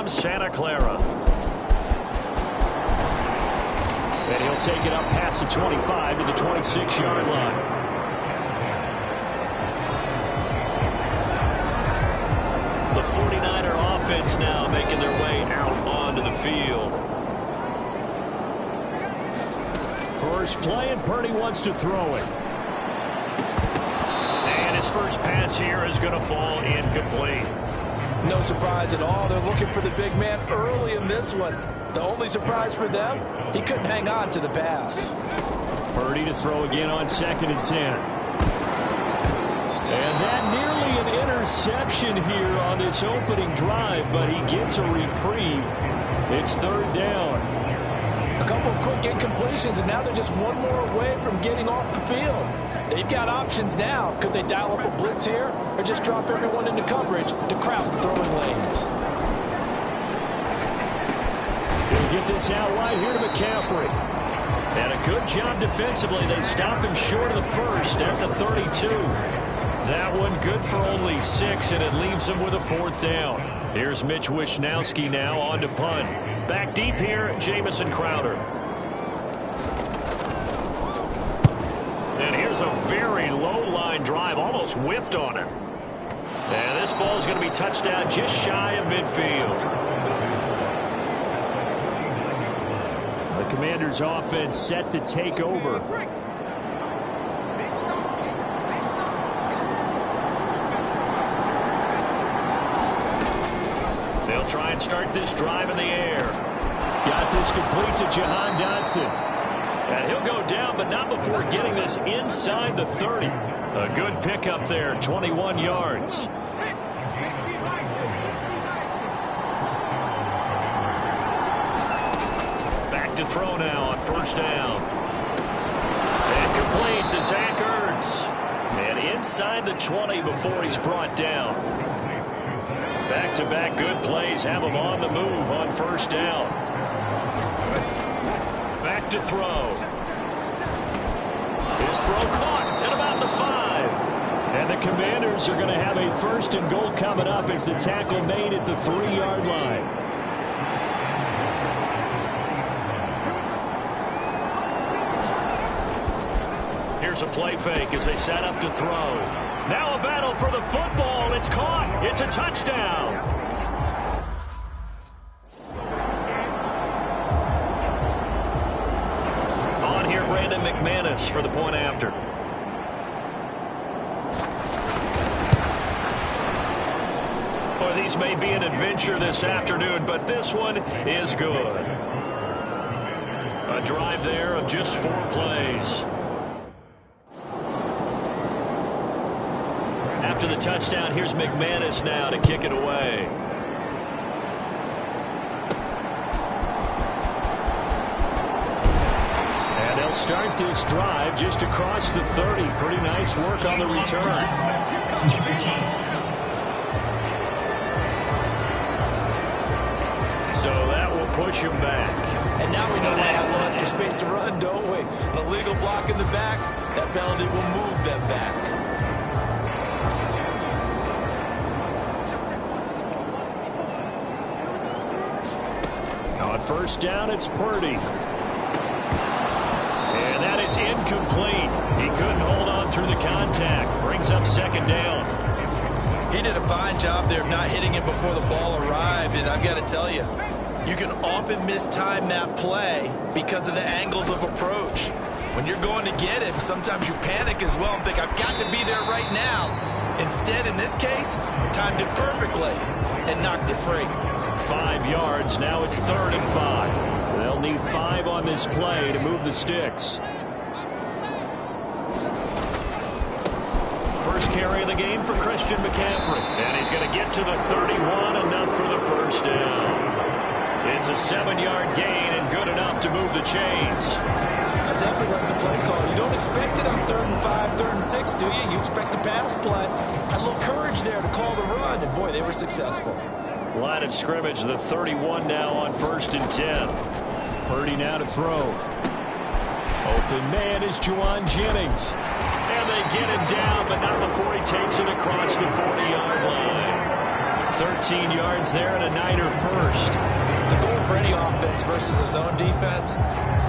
from Santa Clara. And he'll take it up past the 25 to the 26-yard line. The 49er offense now making their way out onto the field. First play, and Purdy wants to throw it. And his first pass here is going to fall incomplete. No surprise at all. They're looking for the big man early in this one. The only surprise for them, he couldn't hang on to the pass. Purdy to throw again on 2nd and 10. And that nearly an interception here on this opening drive, but he gets a reprieve. It's 3rd down. A couple of quick incompletions, and now they're just one more away from getting off the field. They've got options now. Could they dial up a blitz here or just drop everyone into coverage to crowd the throwing lanes? He'll get this out wide here to McCaffrey. And a good job defensively. They stop him short of the first at the 32. That one good for only 6, and it leaves him with a 4th down. Here's Mitch Wishnowsky now on to punt. Back deep here, Jamison Crowder. And here's a very low-line drive, almost whiffed on it. And this ball is going to be touched down just shy of midfield. The Commanders' offense set to take over. They'll try and start this drive in the air. Got this complete to Jahan Dotson. And he'll go down, but not before getting this inside the 30. A good pickup there, 21 yards. Back to throw now on 1st down. And complete to Zach Ertz. And inside the 20 before he's brought down. Back-to-back good plays have him on the move on 1st down. Back to throw. His throw caught at about the 5. And the Commanders are going to have a 1st and goal coming up as the tackle made at the 3-yard line. Here's a play fake as they set up to throw. Now a battle for the football. It's caught. It's a touchdown. On here, Brandon McManus for the point after. Boy, these may be an adventure this afternoon, but this one is good. A drive there of just 4 plays. After the touchdown, here's McManus now to kick it away. And they'll start this drive just across the 30. Pretty nice work on the return. So that will push him back. And now we know we have a little extra space to run, don't we? An illegal block in the back, that penalty will move them back. On 1st down, it's Purdy. And that is incomplete. He couldn't hold on through the contact. Brings up 2nd down. He did a fine job there of not hitting it before the ball arrived, and I've got to tell you, you can often mistime that play because of the angles of approach. When you're going to get it, sometimes you panic as well and think, I've got to be there right now. Instead, in this case, timed it perfectly and knocked it free. 5 yards. Now it's 3rd and 5. They'll need 5 on this play to move the sticks. First carry of the game for Christian McCaffrey. And he's going to get to the 31, enough for the 1st down. It's a 7-yard gain and good enough to move the chains. I definitely like the play call. You don't expect it on 3rd and 5, 3rd and 6, do you? You expect a pass play. Had a little courage there to call the run, and boy, they were successful. Line of scrimmage, the 31 now on 1st and 10. Purdy now to throw. Open man is Juwan Jennings. And they get him down, but not before he takes it across the 40-yard line. 13 yards there and a Niner 1st. defense versus a zone defense,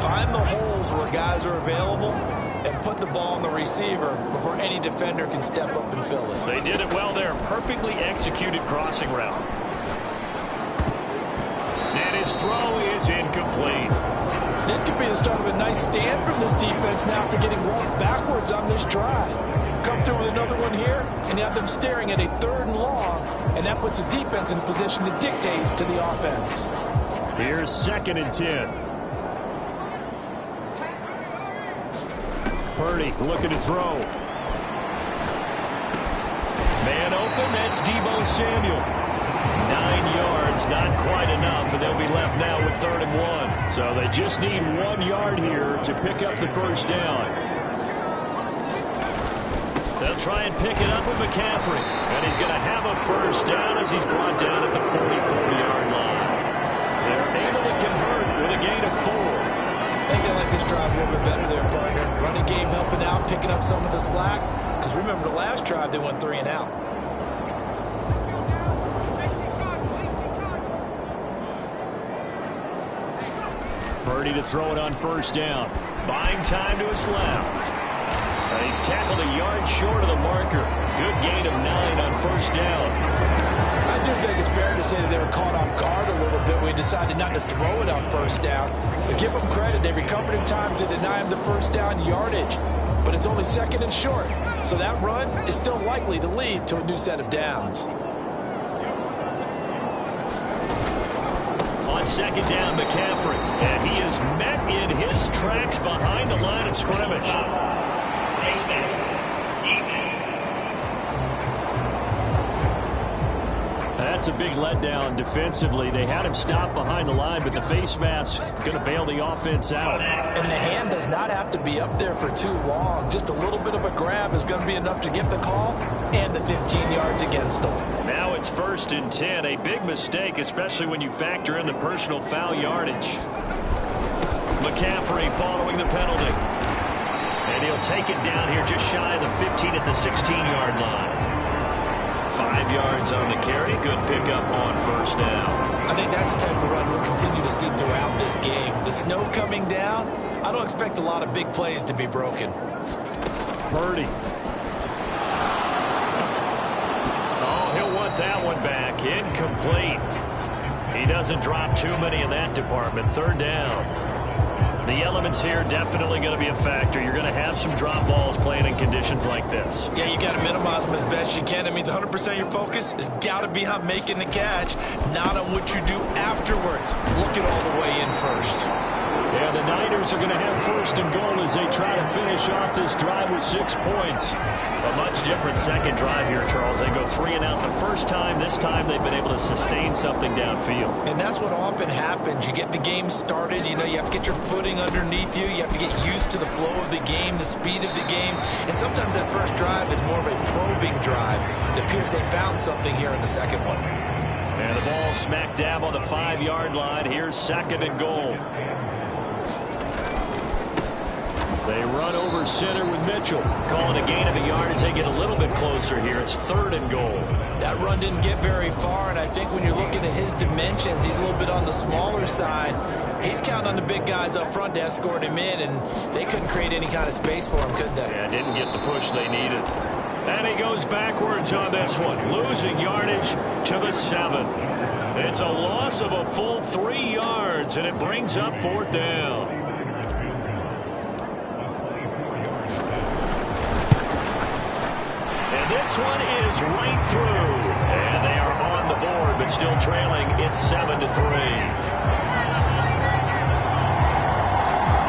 find the holes where guys are available and put the ball on the receiver before any defender can step up and fill it. They did it well there. Perfectly executed crossing route. And his throw is incomplete. This could be the start of a nice stand from this defense now after getting walked backwards on this drive. Come through with another one here, and you have them staring at a 3rd and long, and that puts the defense in position to dictate to the offense. Here's 2nd and 10. Purdy looking to throw. Man open, that's Deebo Samuel. 9 yards, not quite enough, and they'll be left now with 3rd and 1. So they just need 1 yard here to pick up the first down. They'll try and pick it up with McCaffrey, and he's going to have a first down as he's brought down at the 44-yard line. They're able to convert with a gain of 4. I think they like this drive a little bit better there, partner. Running game helping out, picking up some of the slack. Because remember, the last drive, they went 3 and out. Purdy to throw it on first down. Buying time to his left. He's tackled a yard short of the marker. Good gain of 9 on first down. I do think it's fair to say that they were caught off guard a little bit when we decided not to throw it on first down. But give them credit. They recovered in time to deny him the first down yardage. But it's only 2nd and short. So that run is still likely to lead to a new set of downs. On 2nd down, McCaffrey. And he is met in his tracks behind the line of scrimmage. That's a big letdown defensively. They had him stop behind the line, but the face mask going to bail the offense out. And the hand does not have to be up there for too long. Just a little bit of a grab is going to be enough to get the call and the 15 yards against them. Now it's 1st and 10. A big mistake, especially when you factor in the personal foul yardage. McCaffrey following the penalty. And he'll take it down here just shy of the 15 at the 16-yard line. 5 yards on the carry. Good pickup on first down. I think that's the type of run we'll continue to see throughout this game. The snow coming down, I don't expect a lot of big plays to be broken. Purdy. Oh, he'll want that one back. Incomplete. He doesn't drop too many in that department. 3rd down. The elements here definitely going to be a factor. You're going to have some drop balls playing in conditions like this. Yeah, you got to minimize them as best you can. It means 100% of your focus has got to be on making the catch, not on what you do afterwards. Look it all the way in first. Yeah, the Niners are going to have 1st and goal as they try to finish off this drive with 6 points. A much different second drive here, Charles. They go 3 and out the first time. This time they've been able to sustain something downfield. And that's what often happens. You get the game started. You know, you have to get your footing underneath you. You have to get used to the flow of the game, the speed of the game. And sometimes that first drive is more of a probing drive. It appears they found something here in the second one. And the ball smack dab on the 5-yard line. Here's 2nd and goal. They run over center with Mitchell. Calling a gain of a yard as they get a little bit closer here. It's 3rd and goal. That run didn't get very far, and I think when you're looking at his dimensions, he's a little bit on the smaller side. He's counting on the big guys up front to escort him in, and they couldn't create any kind of space for him, could they? Yeah, didn't get the push they needed. And he goes backwards on this one, losing yardage to the 7. It's a loss of a full 3 yards, and it brings up 4th down. This one is right through, and they are on the board, but still trailing. It's 7-3.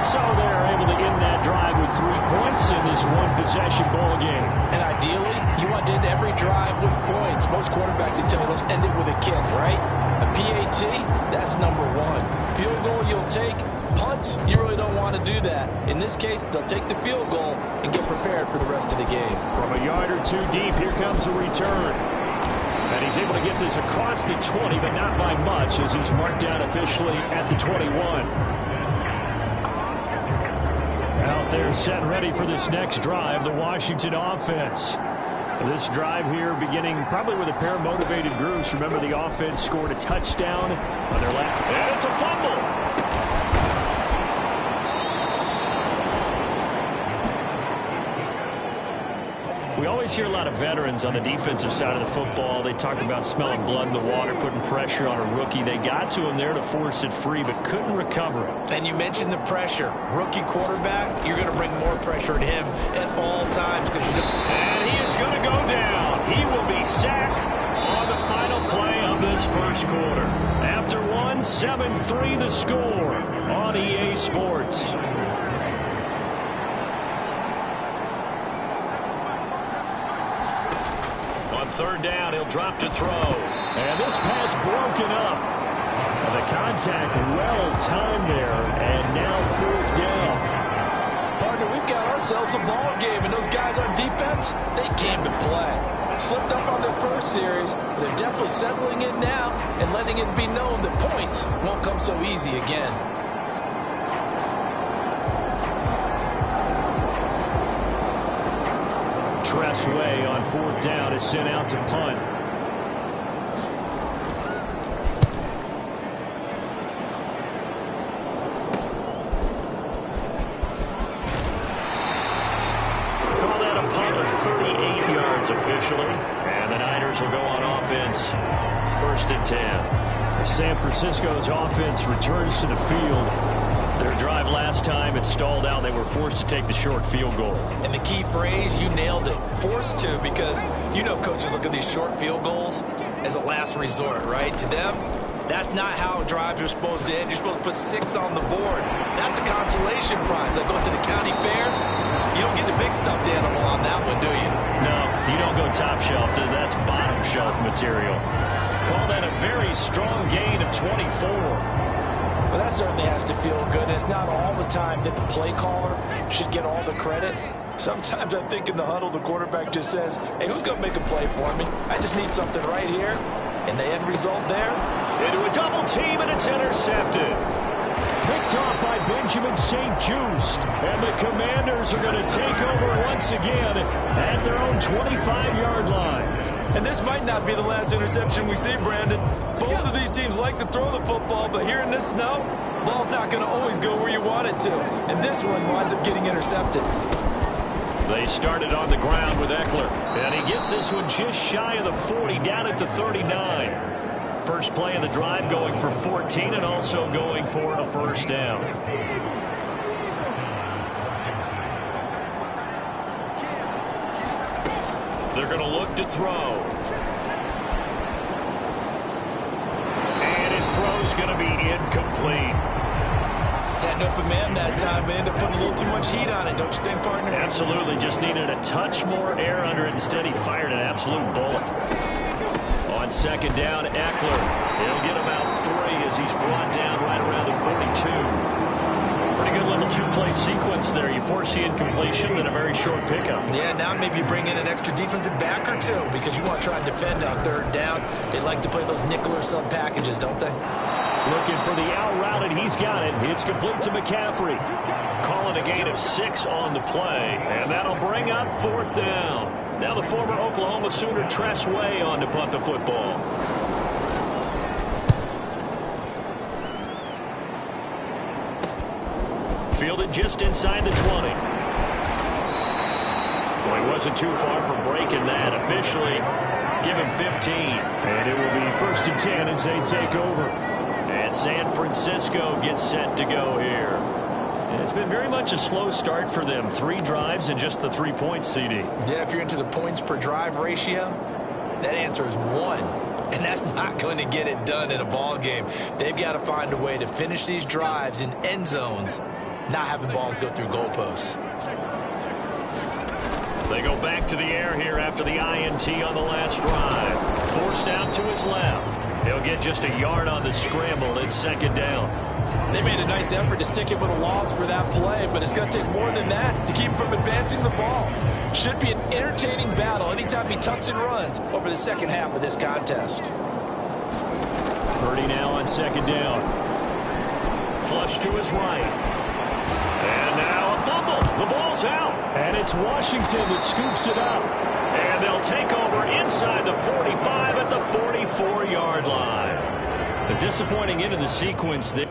So they're able to end that drive with 3 points in this one-possession ball game. And ideally, you want to end every drive with points. Most quarterbacks would tell you, let's end it with a kick, right? A PAT, that's number 1. Field goal you'll take. Punts, you really don't want to do that. In this case, they'll take the field goal and get prepared for the rest of the game. From a yard or 2 deep, here comes a return. And he's able to get this across the 20, but not by much, as he's marked down officially at the 21. Out there set and ready for this next drive, the Washington offense. This drive here beginning probably with a pair of motivated groups. Remember, the offense scored a touchdown on their last. And it's a fumble. always hear a lot of veterans on the defensive side of the football. They talk about smelling blood in the water, putting pressure on a rookie. They got to him there to force it free, but couldn't recover it. And you mentioned the pressure. Rookie quarterback, you're going to bring more pressure at him at all times. And he is going to go down. He will be sacked on the final play of this first quarter. After one, 7-3 the score on EA Sports. Third down, he'll drop to throw. And this pass broken up. And the contact well timed there. And now fourth down. Partner, we've got ourselves a ball game. And those guys on defense, they came to play. Slipped up on their first series. But they're definitely settling in now and letting it be known that points won't come so easy again. Way on fourth down is sent out to punt. Call that a punt of 38 yards officially. And the Niners will go on offense. First and 10. San Francisco's offense returns to the field. Their drive last time, it stalled out. They were forced to take the short field goal. And the key phrase, you nailed it. Forced to, because you know coaches look at these short field goals as a last resort, right? To them, that's not how drives are supposed to end. You're supposed to put 6 on the board. That's a consolation prize. Like going to the county fair, you don't get the big stuffed animal on that one, do you? No, you don't go top shelf. That's bottom shelf material. Call that a very strong gain of 24. Well, that certainly has to feel good. And it's not all the time that the play caller should get all the credit. Sometimes I think in the huddle, the quarterback just says, hey, who's going to make a play for me? I just need something right here. And the end result there? Into a double team, and it's intercepted. Picked off by Benjamin St-Juste. And the Commanders are going to take over once again at their own 25-yard line. And this might not be the last interception we see, Brandon. Both of these teams like to throw the football, but here in this snow, ball's not going to always go where you want it to. And this one winds up getting intercepted. They started on the ground with Eckler. And he gets this one just shy of the 40, down at the 39. First play of the drive going for 14 and also going for a first down. They're going to look to throw. And his throw's going to be incomplete. Had an open man that time, but ended up putting a little too much heat on it, don't you think, partner? Absolutely. Just needed a touch more air under it. Instead, he fired an absolute bullet. On second down, Eckler. He'll get about 3 as he's brought down right around the 42. Pretty good little two-play sequence there. You force the incompletion, then a very short pickup. Yeah, now maybe you bring in an extra defensive back or two because you want to try and defend on third down. They like to play those nickel or sub packages, don't they? Looking for the out route, and he's got it. It's complete to McCaffrey. Calling a gain of 6 on the play, and that'll bring up fourth down. Now the former Oklahoma Sooner Tress Way on to punt the football. Fielded just inside the 20. Well, he wasn't too far from breaking that. Officially, give him 15. And it will be first and 10 as they take over. And San Francisco gets set to go here. And it's been very much a slow start for them. 3 drives and just the 3 points, CD. Yeah, if you're into the points per drive ratio, that answer is 1. And that's not going to get it done in a ball game. They've got to find a way to finish these drives in end zones, not having balls go through goalposts. They go back to the air here after the INT on the last drive. Forced out to his left. He'll get just a yard on the scramble. It's second down. They made a nice effort to stick him with a loss for that play, but it's going to take more than that to keep him from advancing the ball. Should be an entertaining battle anytime he tucks and runs over the second half of this contest. Purdy now on second down. Flush to his right. And now a fumble. The ball's out. And it's Washington that scoops it up. And they'll take over inside the 45 at the 44-yard line. A disappointing end of the sequence there.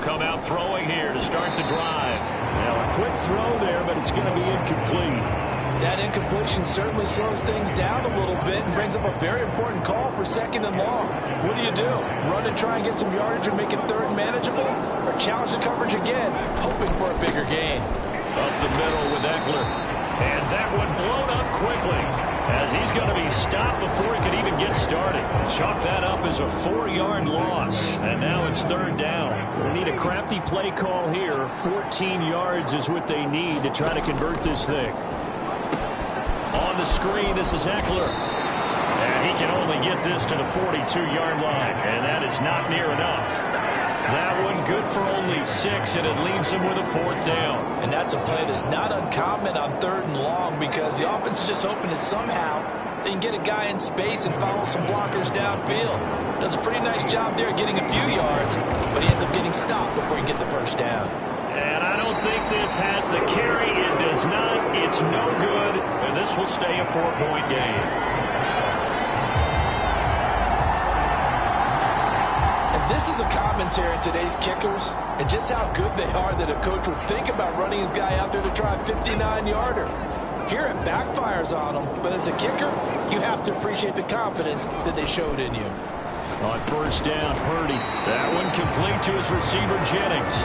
come out throwing here to start the drive. Now, a quick throw there, but it's going to be incomplete. That incompletion certainly slows things down a little bit and brings up a very important call for 2nd and long. What do? Run and try and get some yardage and make it 3rd and manageable? Or challenge the coverage again, hoping for a bigger gain? Up the middle with Eckler. And that one blown up quickly, as he's going to be stopped before he could even get started. Chalk that up as a 4-yard loss, and now it's 3rd down. They need a crafty play call here. 14 yards is what they need to try to convert this thing. On the screen, this is Eckler. And he can only get this to the 42-yard line, and that is not near enough. That one good for only 6, and it leaves him with a 4th down. And that's a play that's not uncommon on 3rd and long, because the offense is just hoping that somehow they can get a guy in space and follow some blockers downfield. Does a pretty nice job there getting a few yards, but he ends up getting stopped before he can get the 1st down. And I don't think this has the carry. It does not. It's no good, and this will stay a 4-point game. This is a commentary on today's kickers and just how good they are that a coach would think about running his guy out there to try a 59-yarder. Here it backfires on him, but as a kicker, you have to appreciate the confidence that they showed in you. On 1st down, Purdy. That one complete to his receiver, Jennings.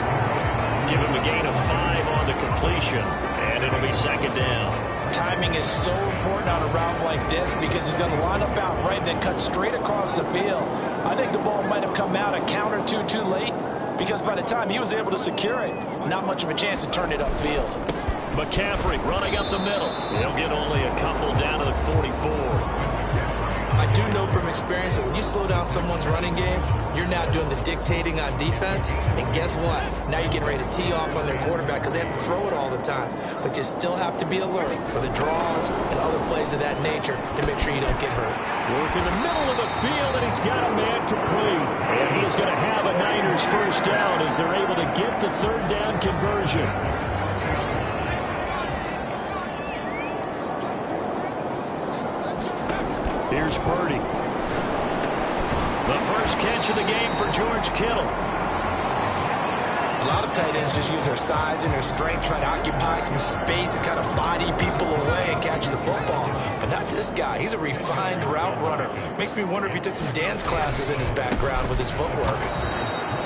Give him a gain of 5 on the completion, and it'll be 2nd down. Timing is so important on a route like this because he's going to line up out right and then cut straight across the field. I think the ball might have come out a count or two too late because by the time he was able to secure it, not much of a chance to turn it upfield. McCaffrey running up the middle. He'll get only a couple down to the 44. I do know from experience that when you slow down someone's running game, you're now doing the dictating on defense. And guess what? Now you're getting ready to tee off on their quarterback because they have to throw it all the time. But you still have to be alert for the draws and other plays of that nature to make sure you don't get hurt. Work in the middle of the field, and he's got a man complete. And he is going to have a Niners 1st down as they're able to get the 3rd down conversion. Here's Purdy. The first catch of the game for George Kittle. A lot of tight ends just use their size and their strength, try to occupy some space and kind of body people away and catch the football. But not this guy. He's a refined route runner. Makes me wonder if he took some dance classes in his background with his footwork.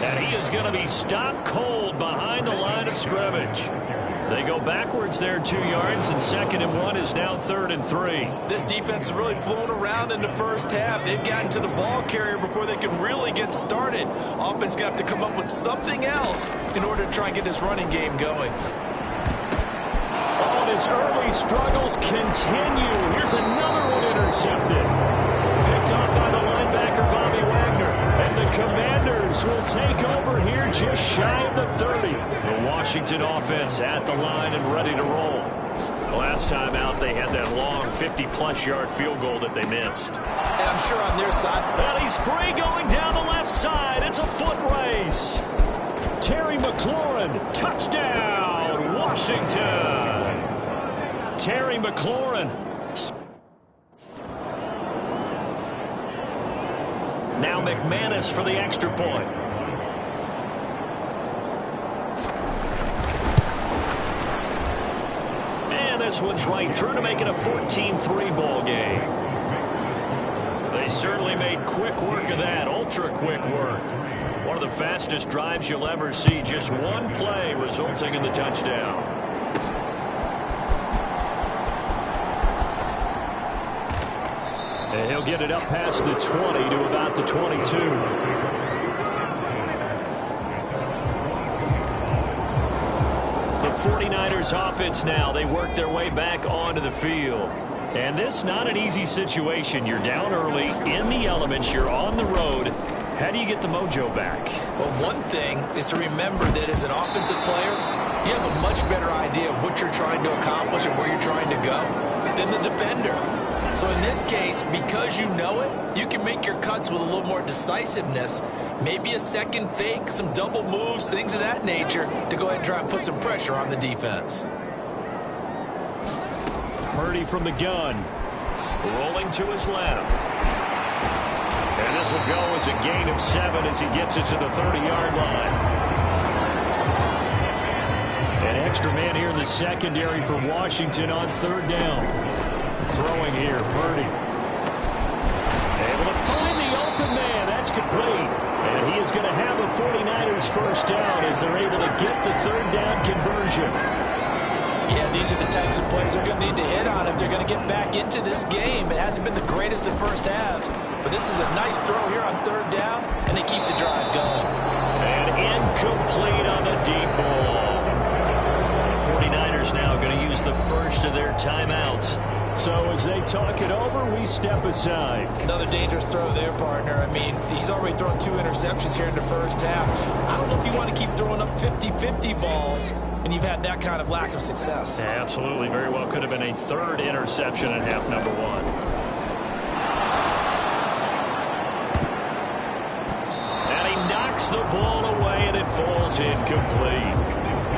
And he is going to be stopped cold behind the line of scrimmage. They go backwards there 2 yards, and 2nd and 1 is now 3rd and 3. This defense is really flown around in the 1st half. They've gotten to the ball carrier before they can really get started. Offense going to have to come up with something else in order to try and get this running game going. Oh, his early struggles continue. Here's another one intercepted. Picked up by the linebacker, Bobby Wagner. And the Commanders will take over here just shy of the 30. The Washington offense at the line and ready to roll. Last time out, they had that long 50-plus yard field goal that they missed. And I'm sure on their side. Well, he's free going down the left side. It's a foot race. Terry McLaurin, touchdown, Washington. Terry McLaurin. Now McManus for the extra point. And this one's right through to make it a 14-3 ball game. They certainly made quick work of that, ultra quick work. One of the fastest drives you'll ever see, just one play resulting in the touchdown. And he'll get it up past the 20 to about the 22. The 49ers offense now, they work their way back onto the field. And this not an easy situation. You're down early, in the elements, you're on the road. How do you get the mojo back? Well, one thing is to remember that as an offensive player, you have a much better idea of what you're trying to accomplish and where you're trying to go than the defender. So in this case, because you know it, you can make your cuts with a little more decisiveness. Maybe a second fake, some double moves, things of that nature to go ahead and try and put some pressure on the defense. Purdy from the gun. Rolling to his left. And this will go as a gain of 7 as he gets it to the 30-yard line. extra man here in the secondary for Washington on third down. Throwing here, Purdy. Able to find the open man. That's complete. And he is going to have a 49ers first down as they're able to get the third down conversion. Yeah, these are the types of plays they're going to need to hit on if they're going to get back into this game. It hasn't been the greatest of first halves, but this is a nice throw here on third down, and they keep the drive going. And incomplete on the deep ball. The 49ers now going to use the first of their timeouts. So as they talk it over, we step aside. Another dangerous throw there, partner. I mean, he's already thrown 2 interceptions here in the first half. I don't know if you want to keep throwing up 50-50 balls and you've had that kind of lack of success. Yeah, absolutely. Very well could have been a third interception in half number 1. And he knocks the ball away, and it falls incomplete.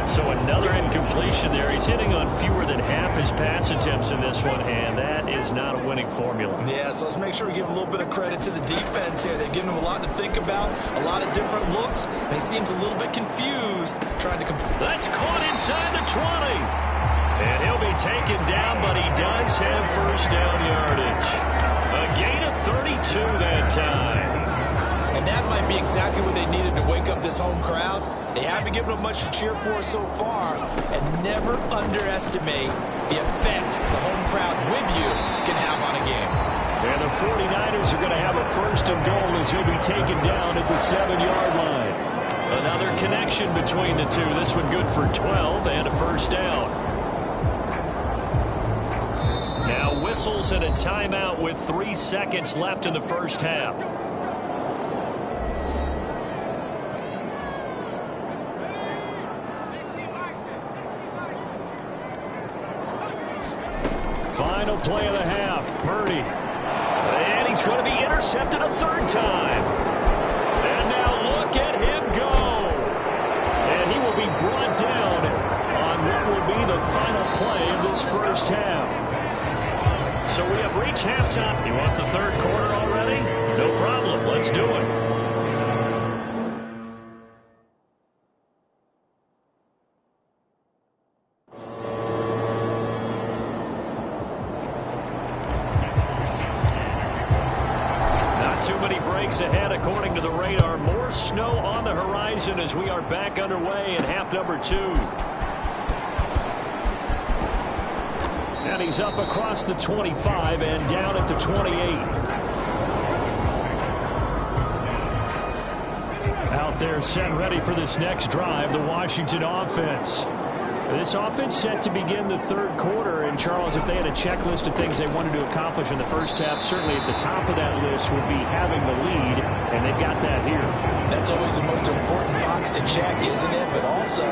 So another incompletion there. He's hitting on fewer than half his pass attempts in this one, and that is not a winning formula. Yeah, so let's make sure we give a little bit of credit to the defense here. They've given him a lot to think about, a lot of different looks, and he seems a little bit confused trying to complete. That's caught inside the 20. And he'll be taken down, but he does have first down yardage. A gain of 32 that time. And that might be exactly what they needed to wake up this home crowd. They haven't given them much to cheer for so far, and never underestimate the effect the home crowd with you can have on a game. And the 49ers are going to have a first and goal as he'll be taken down at the 7-yard line. Another connection between the two. This one good for 12 and a first down. Now whistles and a timeout with 3 seconds left in the first half. Final play of the half. Purdy. And he's going to be intercepted a third time. And now look at him go. And he will be brought down on what will be the final play of this first half. So we have reached halftime. You want the third quarter already? No problem. Let's do it. Ahead according to the radar. More snow on the horizon as we are back underway in half number 2. And he's up across the 25 and down at the 28. Out there set ready for this next drive, the Washington offense. This offense set to begin the third quarter, and Charles, if they had a checklist of things they wanted to accomplish in the first half, certainly at the top of that list would be having the lead, and they've got that here. That's always the most important box to check, isn't it? But also,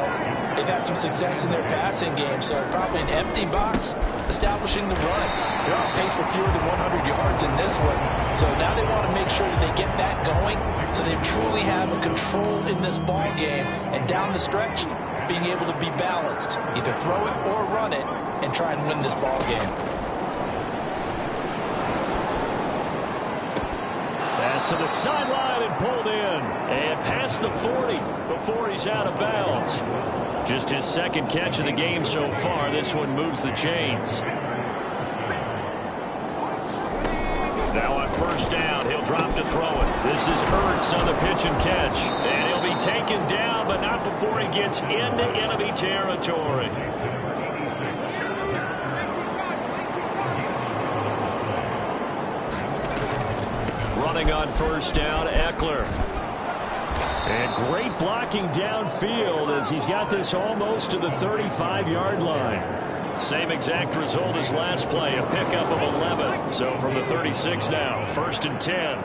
they've had some success in their passing game, so probably an empty box establishing the run. They're on pace for fewer than 100 yards in this one, so now they want to make sure that they get that going so they truly have a control in this ball game, and down the stretch, being able to be balanced, either throw it or run it, and try and win this ball game. Pass to the sideline and pulled in, and past the 40 before he's out of bounds. Just his second catch of the game so far. This one moves the chains. Now on first down, he'll drop to throw it. This is Ertz on the pitch and catch. And he'll be taken down, but not before he gets into enemy territory. Running on first down, Eckler. And great blocking downfield as he's got this almost to the 35-yard line. Same exact result as last play, a pickup of 11. So from the 36 now, first and 10.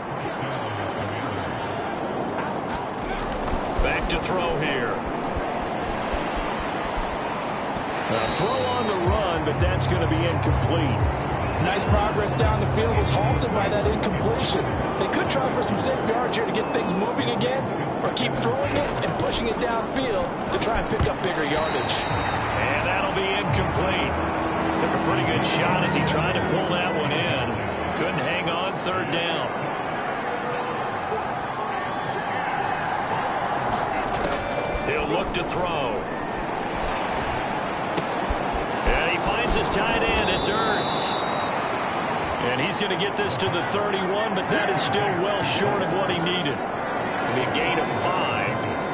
Back to throw here. A throw on the run, but that's going to be incomplete. Nice progress down the field was halted by that incompletion. They could try for some safe yards here to get things moving again, or keep throwing it and pushing it downfield to try and pick up bigger yardage. And that'll be incomplete. Took a pretty good shot as he tried to pull that one in. Couldn't hang on third down. He'll look to throw. tight end. It's Ertz. And he's going to get this to the 31, but that is still well short of what he needed. A gain of 5,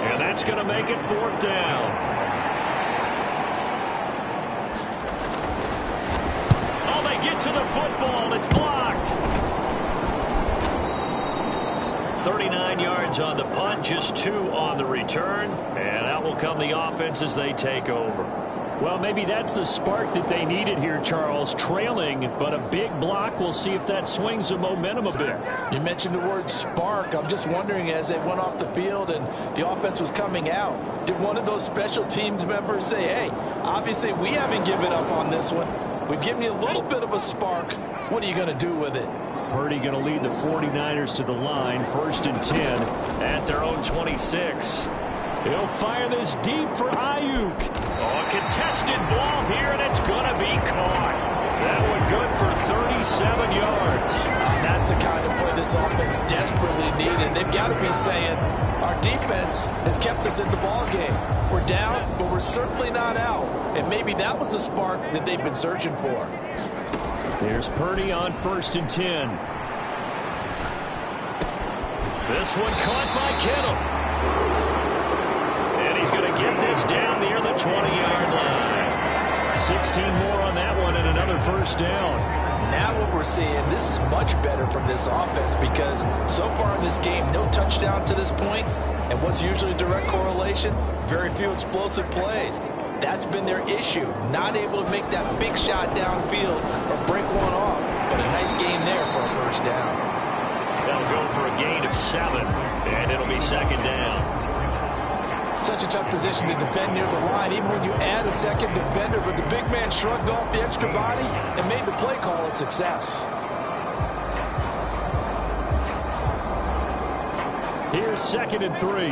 and that's going to make it 4th down. Oh, they get to the football. It's blocked. 39 yards on the punt, just 2 on the return, and out will come the offense as they take over. Well, maybe that's the spark that they needed here, Charles. Trailing, but a big block. We'll see if that swings the momentum a bit. You mentioned the word spark. I'm just wondering, as they went off the field and the offense was coming out, did one of those special teams members say, hey, obviously we haven't given up on this one. We've given you a little bit of a spark. What are you going to do with it? Purdy going to lead the 49ers to the line, 1st and 10 at their own 26. He'll fire this deep for Ayuk. Oh, a contested ball here, and it's going to be caught. That one good for 37 yards. That's the kind of play this offense desperately needed. They've got to be saying, our defense has kept us in the ballgame. We're down, but we're certainly not out. And maybe that was the spark that they've been searching for. Here's Purdy on 1st and 10. This one caught by Kittle. He's going to get this down near the 20-yard line. 16 more on that one and another 1st down. Now what we're seeing, this is much better from this offense because so far in this game, no touchdown to this point, and what's usually a direct correlation? Very few explosive plays. That's been their issue, not able to make that big shot downfield or break one off, but a nice game there for a 1st down. They'll go for a gain of 7, and it'll be 2nd down. Such a tough position to defend near the line, even when you add a second defender, but the big man shrugged off the extra body and made the play call a success. Here's 2nd and 3.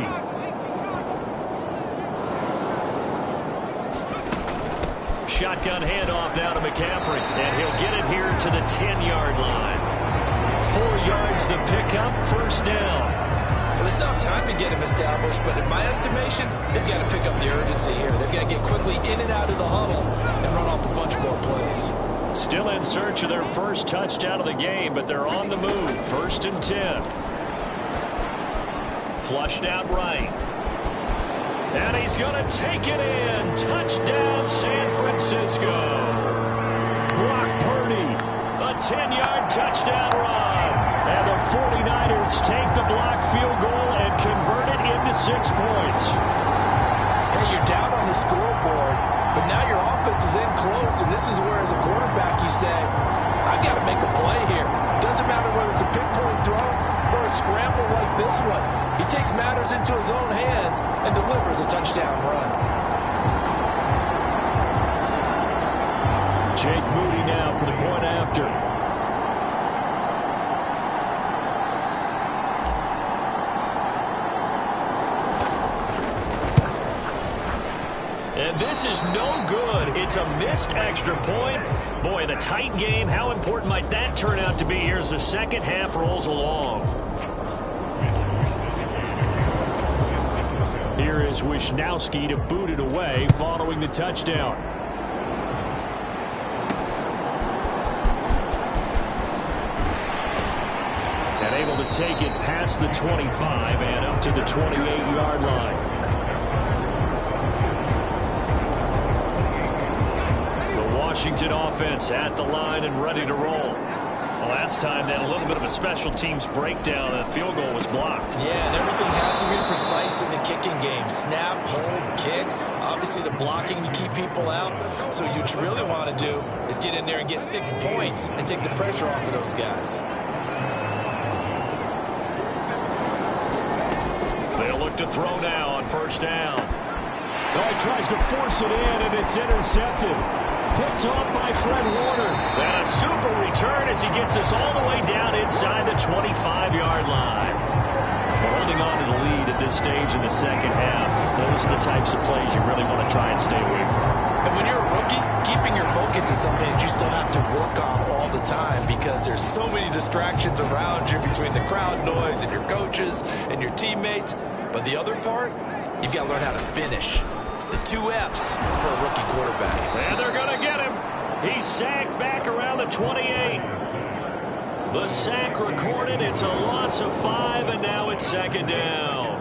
Shotgun handoff now to McCaffrey, and he'll get it here to the 10-yard line. 4 yards the pickup, 1st down. Well, they still have time to get him established, but in my estimation, they've got to pick up the urgency here. They've got to get quickly in and out of the huddle and run off a bunch more plays. Still in search of their 1st touchdown of the game, but they're on the move. 1st and 10. Flushed out right. And he's going to take it in. Touchdown, San Francisco. Brock Purdy, a 10-yard touchdown run. And the 49ers take the block field goal and convert it into 6 points. Hey, you're down on the scoreboard, but now your offense is in close, and this is where, as a quarterback, you say, I've got to make a play here. Doesn't matter whether it's a pinpoint throw or a scramble like this one. He takes matters into his own hands and delivers a touchdown run. Jake Moody now for the point after. And this is no good. It's a missed extra point. Boy, the tight game, how important might that turn out to be here as the 2nd half rolls along? Here is Wisnowski to boot it away following the touchdown. And able to take it past the 25 and up to the 28-yard line. Washington offense at the line and ready to roll. Well, last time they had a little bit of a special teams breakdown. The field goal was blocked. Yeah, and everything has to be precise in the kicking game. Snap, hold, kick. Obviously, the blocking to keep people out. So what you really want to do is get in there and get 6 points and take the pressure off of those guys. They'll look to throw now on 1st down. Oh, he tries to force it in, and it's intercepted. Picked off by Fred Warner. And a super return as he gets us all the way down inside the 25-yard line. Holding on to the lead at this stage in the 2nd half. Those are the types of plays you really want to try and stay away from. And when you're a rookie, keeping your focus is something that you still have to work on all the time because there's so many distractions around you between the crowd noise and your coaches and your teammates. But the other part, you've got to learn how to finish. The 2 F's for a rookie quarterback. And they're going to get him. He's sacked back around the 28. The sack recorded. It's a loss of 5, and now it's second down.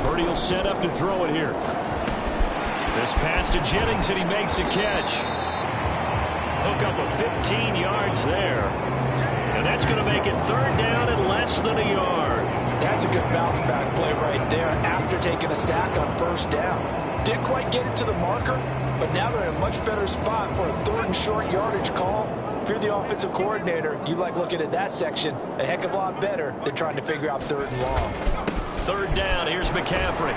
Purdy will set up to throw it here. This pass to Jennings, and he makes a catch. Hook up of 15 yards there. And that's going to make it third down and less than a yard. That's a good bounce back play right there after taking a sack on first down. Didn't quite get it to the marker, but now they're in a much better spot for a third and short yardage call. If you're the offensive coordinator, you like looking at that section a heck of a lot better than trying to figure out third and long. Third down, here's McCaffrey.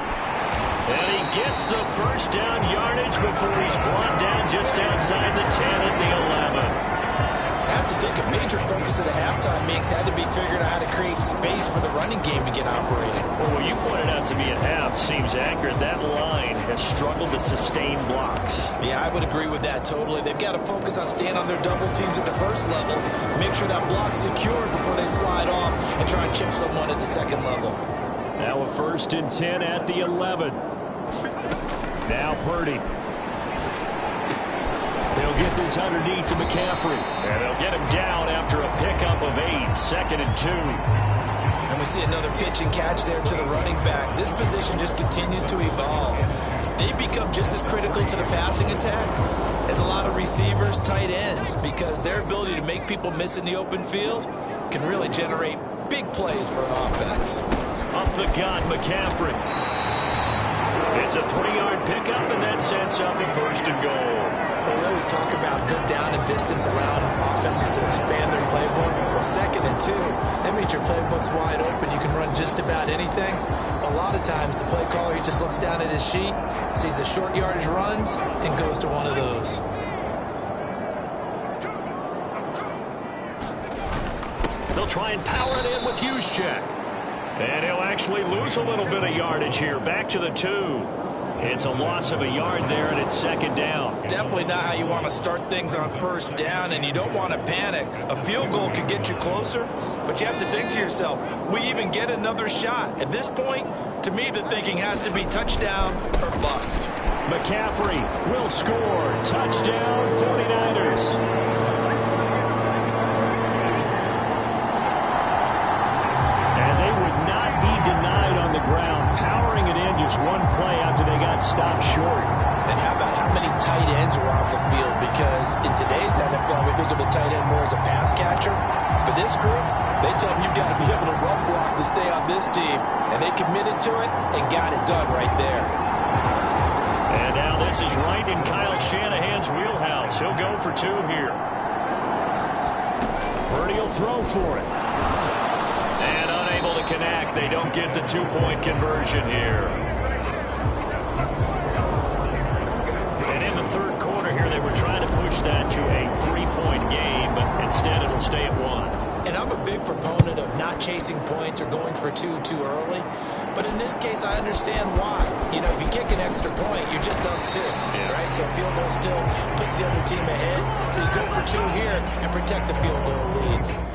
And he gets the first down yardage before he's brought down just outside the 10 at the 11. I have to think a major focus of the halftime mix had to be figuring out how to create space for the running game to get operating. Well, what you pointed out to me at half seems accurate. That line has struggled to sustain blocks. Yeah, I would agree with that totally. They've got to focus on staying on their double teams at the first level, make sure that block's secured before they slide off and try and chip someone at the second level. Now a 1st and 10 at the 11. Now Purdy. They'll get this underneath to McCaffrey. And they'll get him down after a pickup of 8. 2nd and 2. And we see another pitch and catch there to the running back. This position just continues to evolve. They become just as critical to the passing attack as a lot of receivers, tight ends, because their ability to make people miss in the open field can really generate big plays for an offense. Up the gun, McCaffrey. It's a 3-yard pickup, and that sets up a 1st and goal. We always talk about good down and distance allowing offenses to expand their playbook. Well, 2nd and 2, that means your playbook's wide open. You can run just about anything. A lot of times, the play caller, he just looks down at his sheet, sees the short yardage runs, and goes to one of those. They'll try and power it in with Juszczyk. And he'll actually lose a little bit of yardage here. Back to the 2. It's a loss of a yard there, and it's 2nd down. Definitely not how you want to start things on first down, and you don't want to panic. A field goal could get you closer, but you have to think to yourself, we even get another shot. At this point, to me, the thinking has to be touchdown or bust. McCaffrey will score. Touchdown, 49ers. Powering it in just one play after they got stopped short. And how about how many tight ends were on the field? Because in today's NFL, we think of the tight end more as a pass catcher. For this group, they tell them you've got to be able to run block to stay on this team. And they committed to it and got it done right there. And now this is right in Kyle Shanahan's wheelhouse. He'll go for 2 here. Purdy will throw for it. And unable to connect. They don't get the 2-point conversion here. And in the 3rd quarter here, they were trying to push that to a 3-point game, but instead it'll stay at 1. And I'm a big proponent of not chasing points or going for 2 too early. But in this case, I understand why. You know, if you kick an extra point, you're just up 2, right? So a field goal still puts the other team ahead. So you go for 2 here and protect the field goal lead.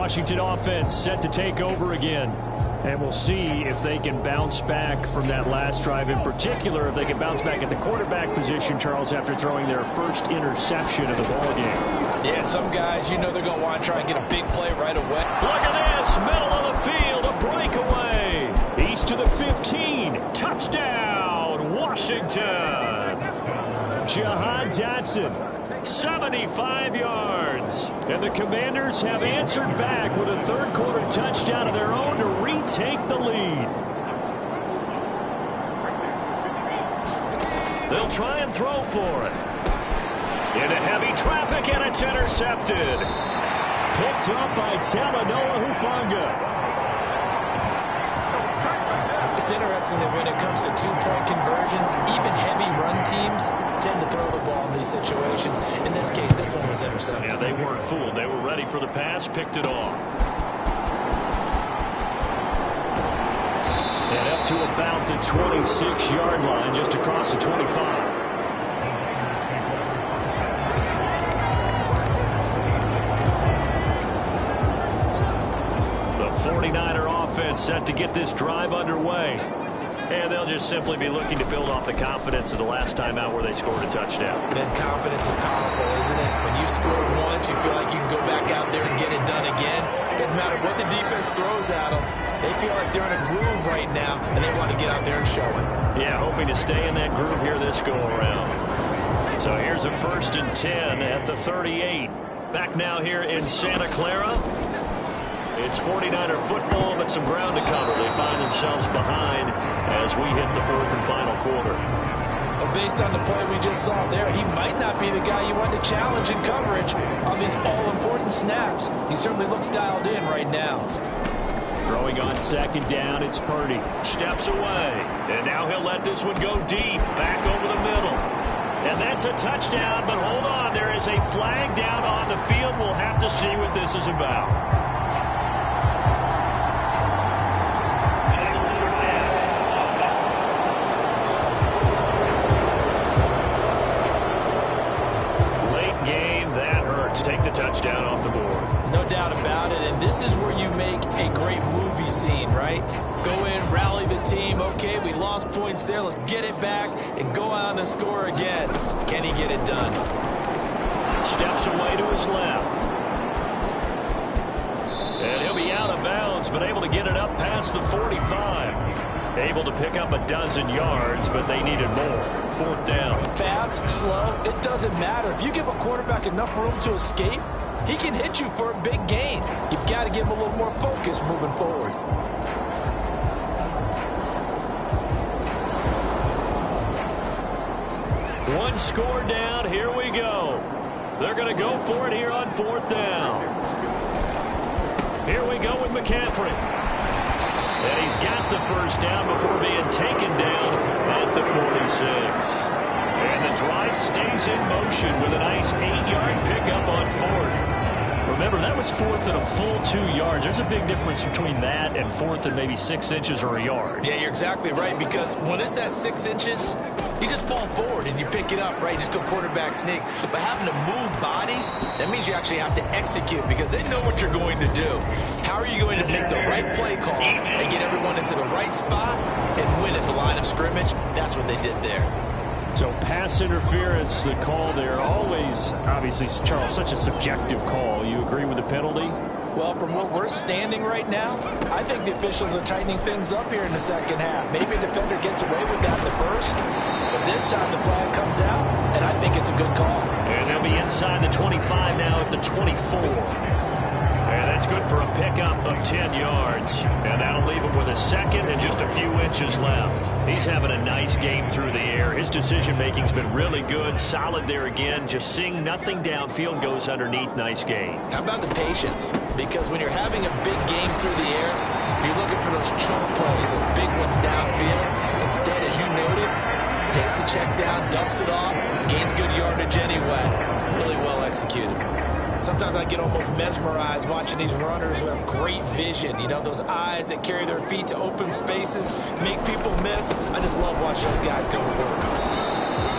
Washington offense set to take over again. And we'll see if they can bounce back from that last drive. In particular, if they can bounce back at the quarterback position, Charles, after throwing their first interception of the ball game. Yeah, and some guys, you know they're going to want to try and get a big play right away. Look at this, middle of the field, a breakaway. East to the 15, touchdown, Washington. Jahan Dotson, 75 yards. And the Commanders have answered back with a third-quarter touchdown of their own to retake the lead. They'll try and throw for it. Into heavy traffic, and it's intercepted. Picked up by Talanoa Hufanga. It's interesting that when it comes to two-point conversions, even heavy run teams tend to throw the ball in these situations. In this case, this one was intercepted. Yeah, they weren't fooled. They were ready for the pass, picked it off. And up to about the 26-yard line, just across the 25. The 49er offense set to get this drive underway. And they'll just simply be looking to build off the confidence of the last time out where they scored a touchdown. Then confidence is powerful, isn't it? When you score once, you feel like you can go back out there and get it done again. Doesn't matter what the defense throws at them. They feel like they're in a groove right now, and they want to get out there and show it. Yeah, hoping to stay in that groove here this go-around. So here's a 1st and 10 at the 38. Back now here in Santa Clara. It's 49er football, but some ground to cover. They find themselves behind as we hit the 4th and final quarter. Well, based on the play we just saw there, he might not be the guy you want to challenge in coverage on these all-important snaps. He certainly looks dialed in right now. Throwing on 2nd down, it's Purdy. Steps away, and now he'll let this one go deep, back over the middle. And that's a touchdown, but hold on, there is a flag down on the field. We'll have to see what this is about. Take the touchdown off the board. No doubt about it, and this is where you make a great movie scene, right? Go in, rally the team. Okay, we lost points there. Let's get it back and go out and score again. Can he get it done? Steps away to his left. And he'll be out of bounds, but able to get it up past the 45. Able to pick up a dozen yards, but they needed more. 4th down. Fast, slow, it doesn't matter. If you give a quarterback enough room to escape, he can hit you for a big gain. You've got to give him a little more focus moving forward. One score down. Here we go. They're going to go for it here on 4th down. Here we go with McCaffrey. And he's got the 1st down before being taken down at the 46. And the drive stays in motion with a nice 8-yard pickup on 4th. Remember, that was 4th and a full 2 yards. There's a big difference between that and 4th and maybe 6 inches or a yard. Yeah, you're exactly right, because when it's that 6 inches, you just fall forward and you pick it up, right? You just go quarterback sneak. But having to move bodies, that means you actually have to execute because they know what you're going to do. How are you going to make the right play call and get everyone into the right spot and win at the line of scrimmage? That's what they did there. So pass interference, the call there, always, obviously, Charles, such a subjective call. You agree with the penalty? Well, from where we're standing right now, I think the officials are tightening things up here in the 2nd half. Maybe a defender gets away with that in the 1st, but this time the flag comes out, and I think it's a good call. And they'll be inside the 25 now at the 24. And that's good for a pickup of 10 yards. And that'll leave him with a 2nd and just a few inches left. He's having a nice game through the air. His decision-making's been really good. Solid there again. Just seeing nothing downfield, goes underneath. Nice game. How about the patience? Because when you're having a big game through the air, you're looking for those chunk plays, those big ones downfield. Instead, as you noted, takes the check down, dumps it off, gains good yardage anyway. Really well executed. Sometimes I get almost mesmerized watching these runners who have great vision. You know, those eyes that carry their feet to open spaces, make people miss. I just love watching those guys go to work.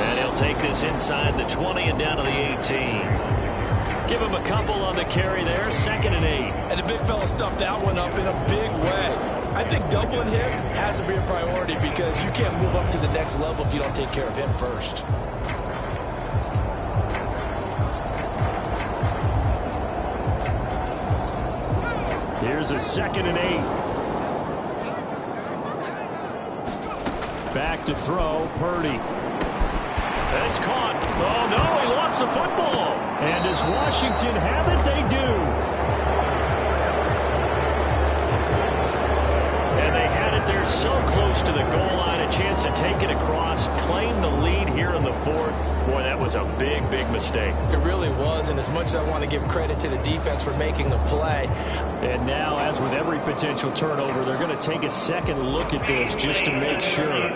And he'll take this inside the 20 and down to the 18. Give him a couple on the carry there, 2nd and 8. And the big fella stuffed that one up in a big way. I think doubling him has to be a priority because you can't move up to the next level if you don't take care of him first. Here's a 2nd and 8. Back to throw, Purdy. It's caught. Oh, no, he lost the football. And does Washington have it? They do. And they had it there so close to the goal line, a chance to take it across, claim the lead here in the 4th. Boy, that was a big, big mistake. It really was, and as much as I want to give credit to the defense for making the play. And now, as with every potential turnover, they're going to take a second look at this just to make sure.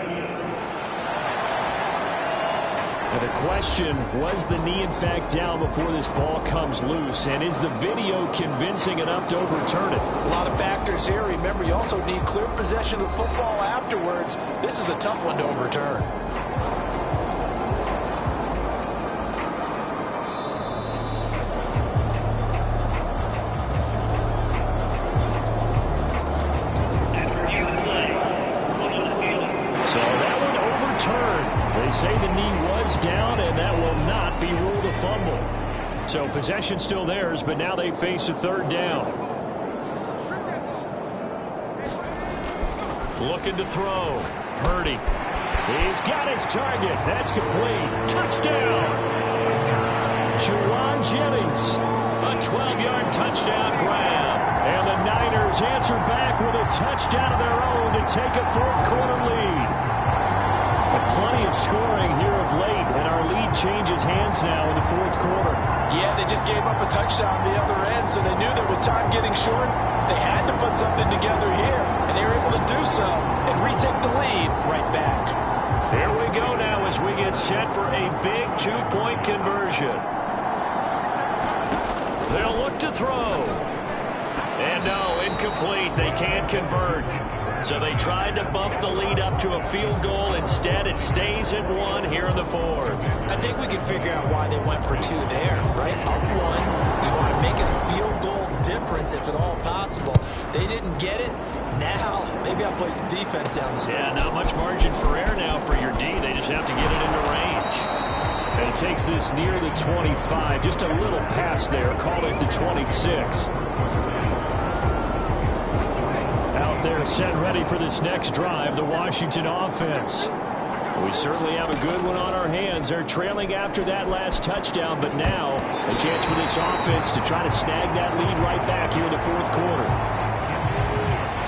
And the question, was the knee in fact down before this ball comes loose? And is the video convincing enough to overturn it? A lot of factors here. Remember, you also need clear possession of the football afterwards. This is a tough one to overturn. Say the knee was down, and that will not be ruled a fumble. So possession still theirs, but now they face a 3rd down. Looking to throw. Purdy. He's got his target. That's complete. Touchdown. Juwan Jennings. A 12-yard touchdown grab. And the Niners answer back with a touchdown of their own to take a 4th quarter lead. Plenty of scoring here of late, and our lead changes hands now in the 4th quarter. Yeah, they just gave up a touchdown the other end, so they knew that with time getting short, they had to put something together here, and they were able to do so and retake the lead right back. Here we go now as we get set for a big 2-point conversion. They'll look to throw. And no, incomplete. They can't convert. So they tried to bump the lead up to a field goal. Instead, it stays at 1 here in the 4th. I think we can figure out why they went for 2 there, right? Up 1, you want to make it a field goal difference if at all possible. They didn't get it. Now, maybe I'll play some defense down the stretch. Yeah, not much margin for error now for your D. They just have to get it into range. And it takes this near the 25. Just a little pass there. Call it the 26. They're set ready for this next drive, the Washington offense. We certainly have a good one on our hands. They're trailing after that last touchdown, but now a chance for this offense to try to snag that lead right back here in the 4th quarter.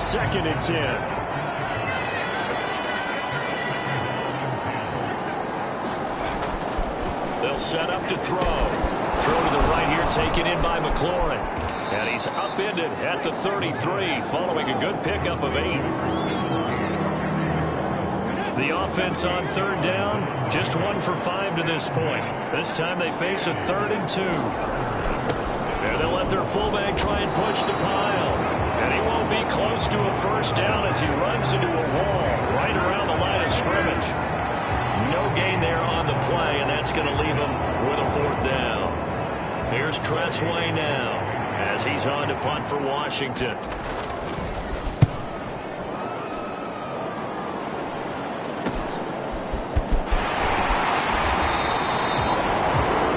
2nd and 10. They'll set up to throw. Throw to the right here, taken in by McLaurin. And he's upended at the 33, following a good pickup of 8. The offense on 3rd down, just 1 for 5 to this point. This time they face a 3rd and 2. And they'll let their fullback try and push the pile. And he won't be close to a 1st down as he runs into a wall right around the line of scrimmage. No gain there on the play, and that's going to leave him with a 4th down. Here's Tressway now, as he's on to punt for Washington.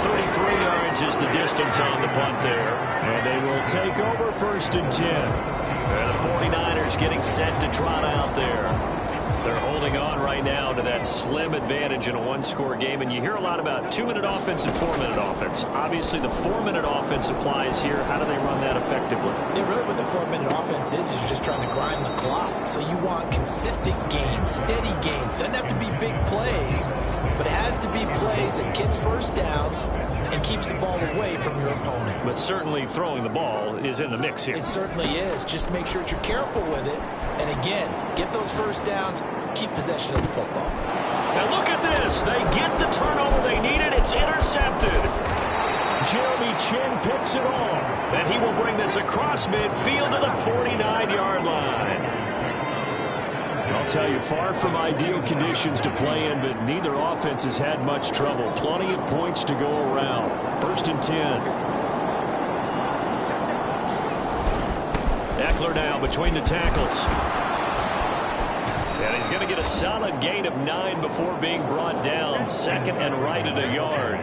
33 yards is the distance on the punt there. And they will take over 1st and 10. And the 49ers getting set to trot out there. They're holding on right now to that slim advantage in a 1-score game. And you hear a lot about 2-minute offense and 4-minute offense. Obviously, the 4-minute offense applies here. How do they run that effectively? Yeah, really what the 4-minute offense is you're just trying to grind the clock. So you want consistent gains, steady gains. Doesn't have to be big plays, but it has to be plays that gets 1st downs and keeps the ball away from your opponent. But certainly throwing the ball is in the mix here. It certainly is. Just make sure that you're careful with it. And again, get those 1st downs, keep possession of the football. And look at this. They get the turnover they needed. It's intercepted. Jeremy Chinn picks it off. And he will bring this across midfield to the 49-yard line. I'll tell you, far from ideal conditions to play in, but neither offense has had much trouble. Plenty of points to go around. 1st and 10. Eckler now between the tackles. And he's going to get a solid gain of 9 before being brought down. Second and right at a yard.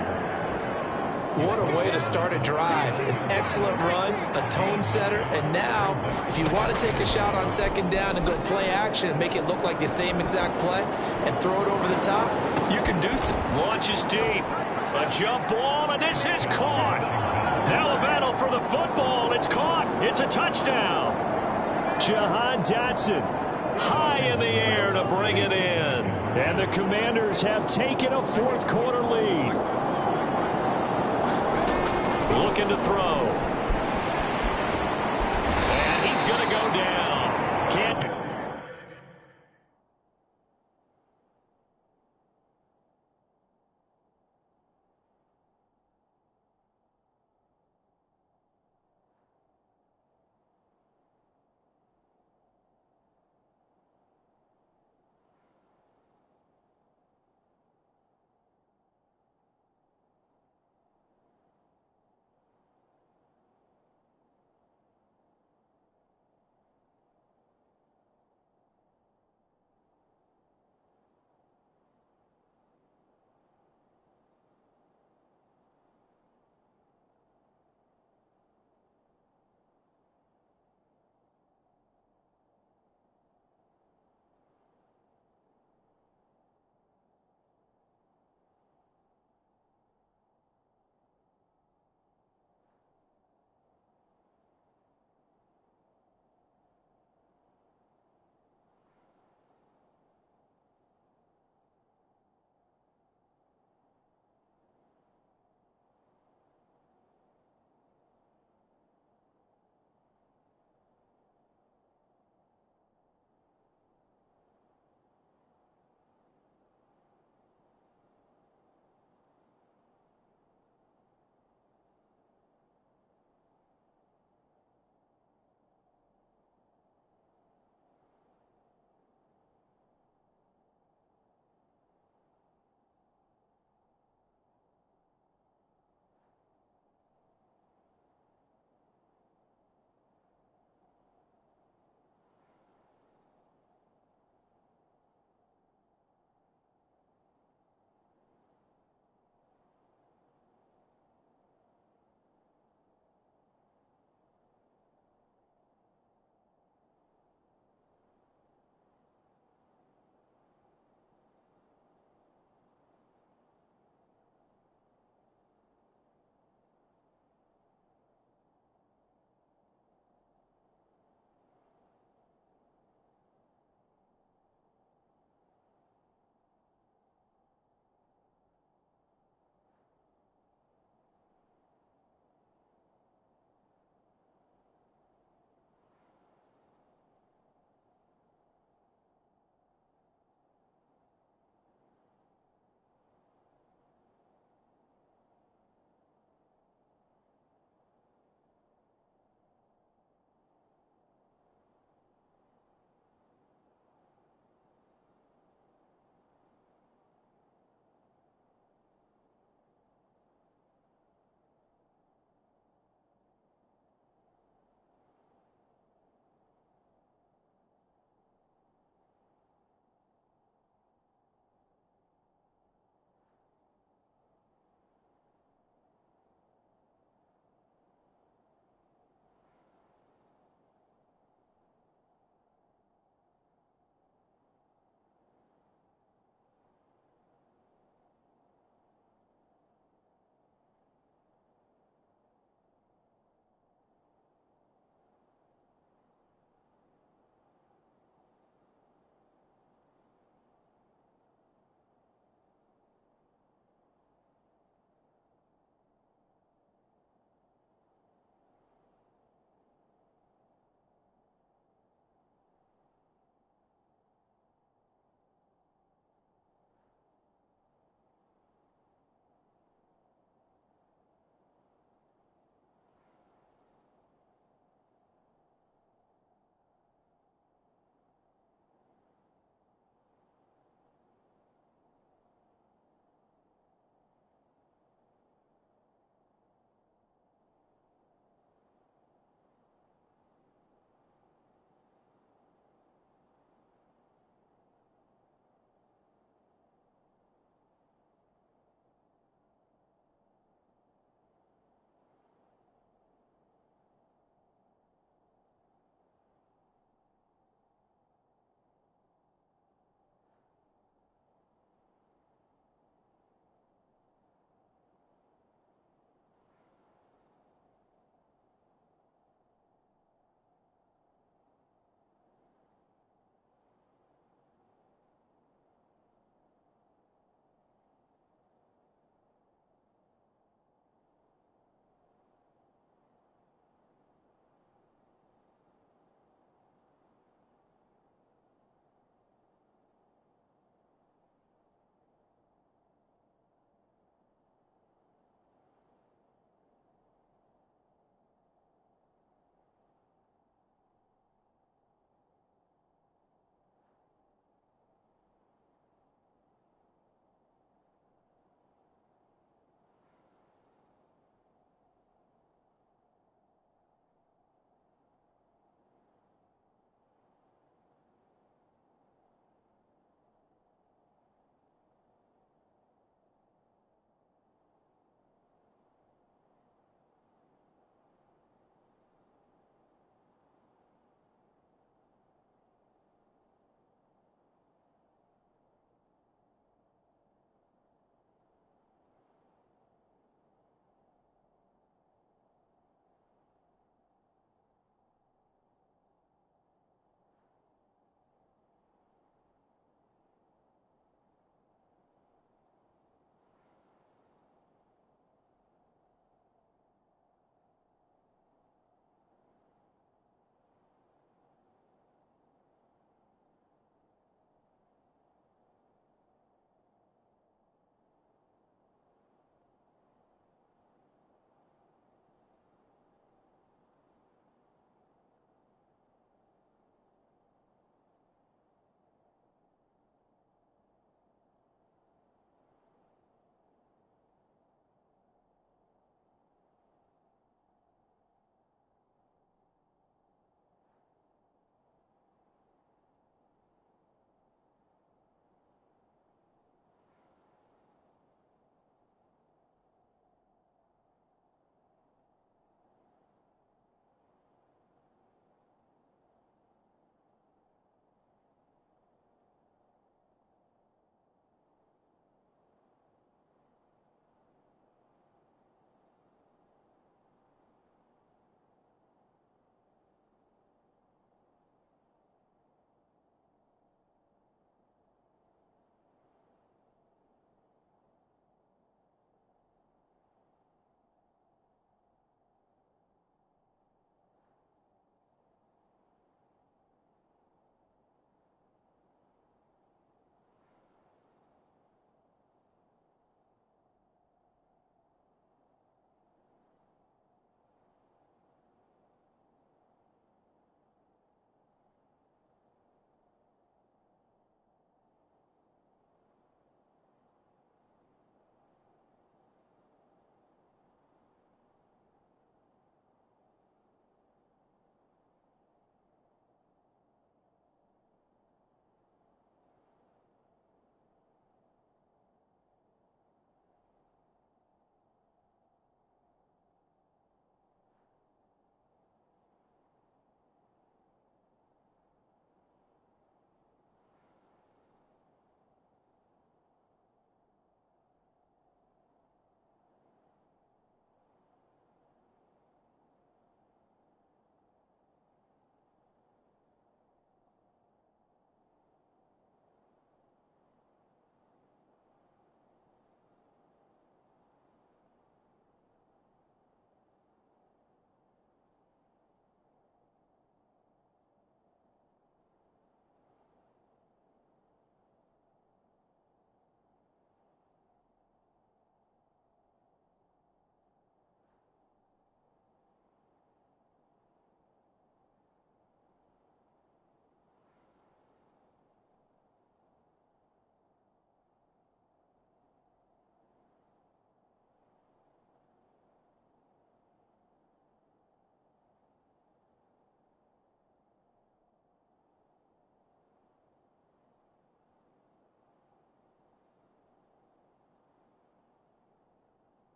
What a way to start a drive. An excellent run, a tone setter, and now, if you want to take a shot on second down and go play action and make it look like the same exact play and throw it over the top, you can do so. Launches deep. A jump ball, and this is caught. Now a battle for the football. It's caught. It's a touchdown. Jahan Dotson high in the air to bring it in. And the Commanders have taken a fourth quarter lead. Looking to throw. And he's going to go down. Can't.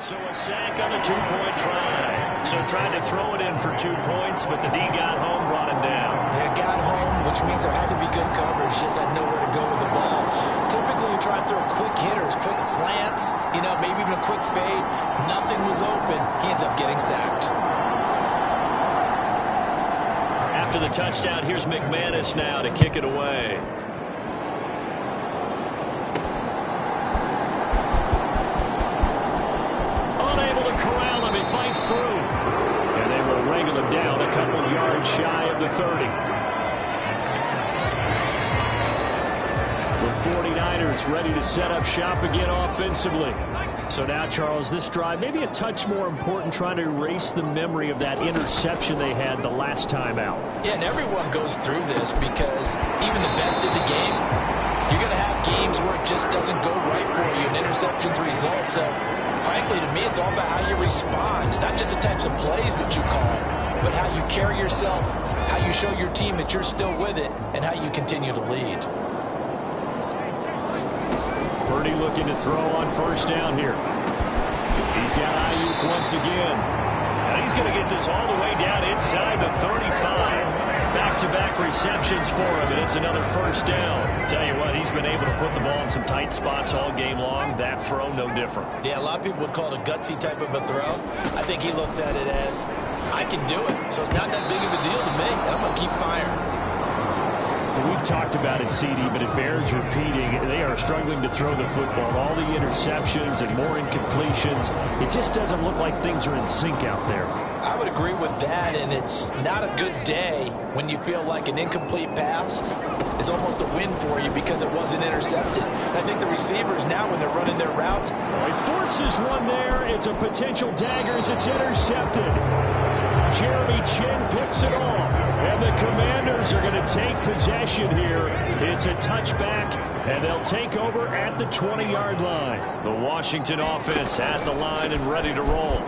So a sack on the two-point try. So tried to throw it in for 2 points, but the D got home, brought him down. They got home, which means there had to be good coverage. Just had nowhere to go with the ball. Typically, you try and throw quick hitters, quick slants, maybe even a quick fade. Nothing was open. He ends up getting sacked. After the touchdown, here's McManus now to kick it away. Corral him, he fights through. And they will wrangle him down a couple yards shy of the 30. The 49ers ready to set up shop again offensively. So now, Charles, this drive maybe a touch more important, trying to erase the memory of that interception they had the last time out. Yeah, and everyone goes through this because even the best in the game, you're going to have games where it just doesn't go right for you, and interceptions result. So frankly, to me, it's all about how you respond, not just the types of plays that you call, but how you carry yourself, how you show your team that you're still with it, and how you continue to lead. Purdy looking to throw on first down here. He's got Ayuk once again. And he's going to get this all the way down inside the 35. Back-to-back receptions for him, and it's another first down. Tell you what, he's been able to put the ball in some tight spots all game long. That throw, no different. Yeah, a lot of people would call it a gutsy type of a throw. I think he looks at it as, I can do it, so it's not that big of a deal to me. I'm going to keep firing. We've talked about it, CD, but it bears repeating. They are struggling to throw the football. All the interceptions and more incompletions. It just doesn't look like things are in sync out there. I would agree with that, and it's not a good day when you feel like an incomplete pass is almost a win for you because it wasn't intercepted. I think the receivers now, when they're running their routes, he forces one there. It's a potential dagger as it's intercepted. Jeremy Chin picks it off, and the Commanders are going to take possession here. It's a touchback, and they'll take over at the 20-yard line. The Washington offense at the line and ready to roll.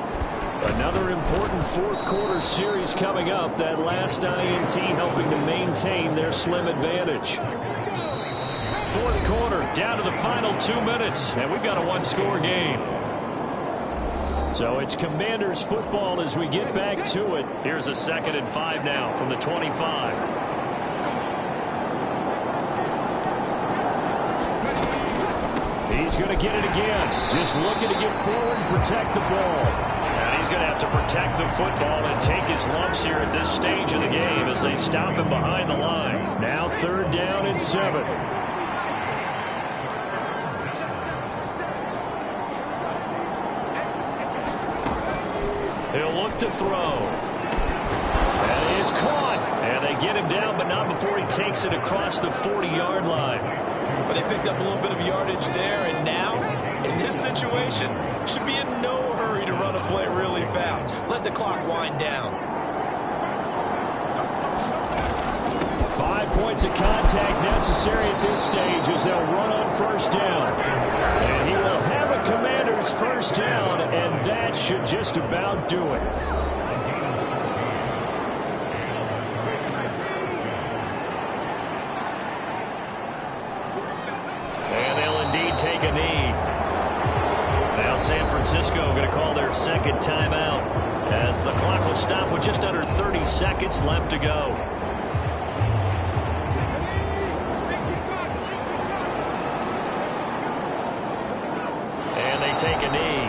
Another important fourth-quarter series coming up. That last INT helping to maintain their slim advantage. Fourth quarter, down to the final 2 minutes, and we've got a one-score game. So it's Commanders football as we get back to it. Here's a 2nd and 5 now from the 25. He's going to get it again. Just looking to get forward and protect the ball. And he's going to have to protect the football and take his lumps here at this stage of the game as they stop him behind the line. Now 3rd down and 7. He'll look to throw. That is caught. And they get him down, but not before he takes it across the 40-yard line. But they picked up a little bit of yardage there, and now, in this situation, should be in no hurry to run a play really fast. Let the clock wind down. 5 points of contact necessary at this stage as they'll run on first down. And he will have a Commander's first down, and that should just about do it. And they'll indeed take a knee. Now San Francisco going to call their 2nd timeout as the clock will stop with just under 30 seconds left to go. Take a knee.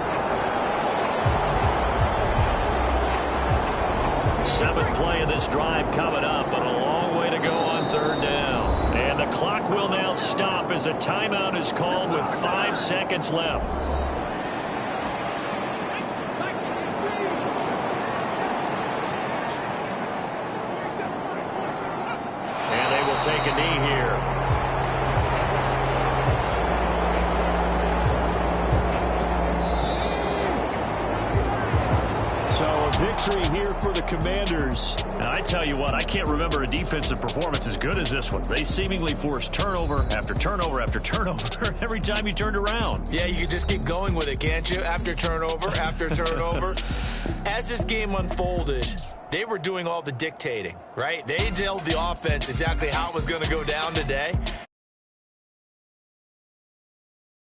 7th play of this drive coming up, but a long way to go on 3rd down. And the clock will now stop as a timeout is called with 5 seconds left. And they will take a knee here. Victory here for the Commanders. And I tell you what, I can't remember a defensive performance as good as this one. They seemingly forced turnover after turnover after turnover every time you turned around. Yeah, you could just keep going with it, can't you? After turnover, after turnover. As this game unfolded, they were doing all the dictating, right? They told the offense exactly how it was going to go down today.